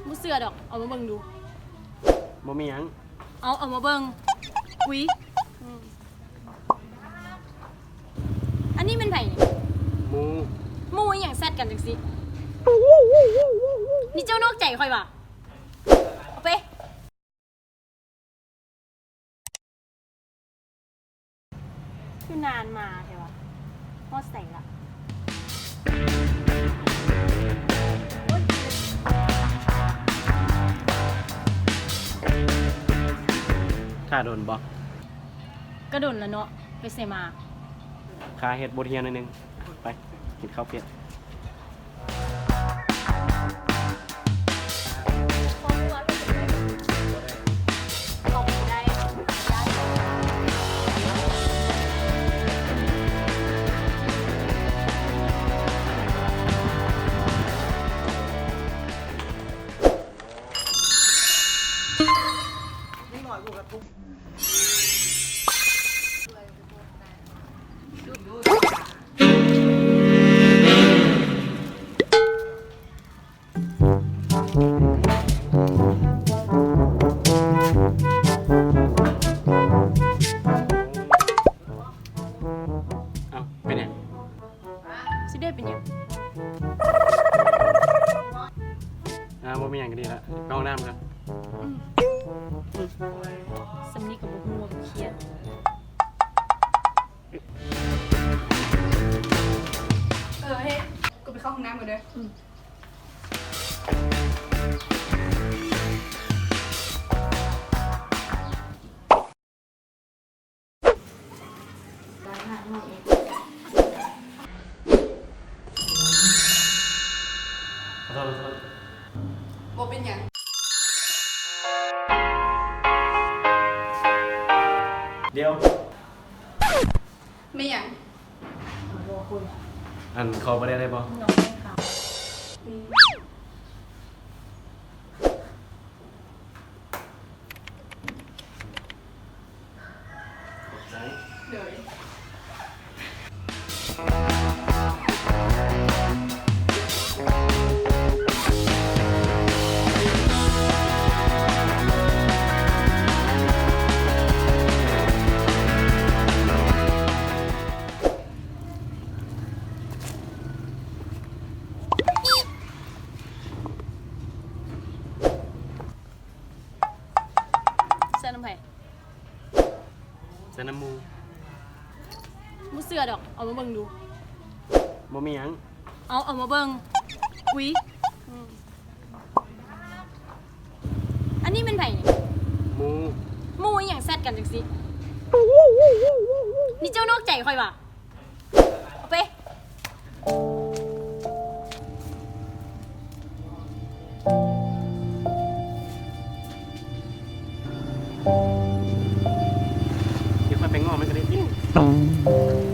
บ่เสือดอกเอามาเบิ่งดูบ่มีหยังเอามาเบิ่งอุ๊ยอันนี้เป็นไผนี่หมูหมู่อหยังแซดกันจังซี่นี่เจ้านอกใจข่อยว่ะเอาไปคือนานมาใช่ปะฮอดใส่ละค่าโดนบ่ก็โดนแล้วเนาะไปใส่มาค่าเฮ็ดบ่เทียนหน่อยนึงไปกินข้าวเปียกเป็นไงสิได้เป็นหยังบ่มีหยังก็ดีละเข้าห้องน้ำครับสำนีกับบ่ฮู้ว่าเครียดเฮ้ยกูไปเข้าห้องน้ำก่อนเด้อขอโทษบ่เป็นหยังเดี๋ยวไม่หยังอันเขาบ่ได้บ่น้องไม่ค่ะเดี๋ยวเสื้อน้ำไผใส่น้ำหมูบ่เสือดอกเอามาเบิ่งดูบ่มีหยังเอามาเบิ่งอุ๊ยอันนี้เป็นไผนี่หมู หมู่อหยังแซดกันจังซี่นี่เจ้านอกใจข่อยว่ะเอาไปเดี๋ยวค่อยไปง้อมันก็ได้กิน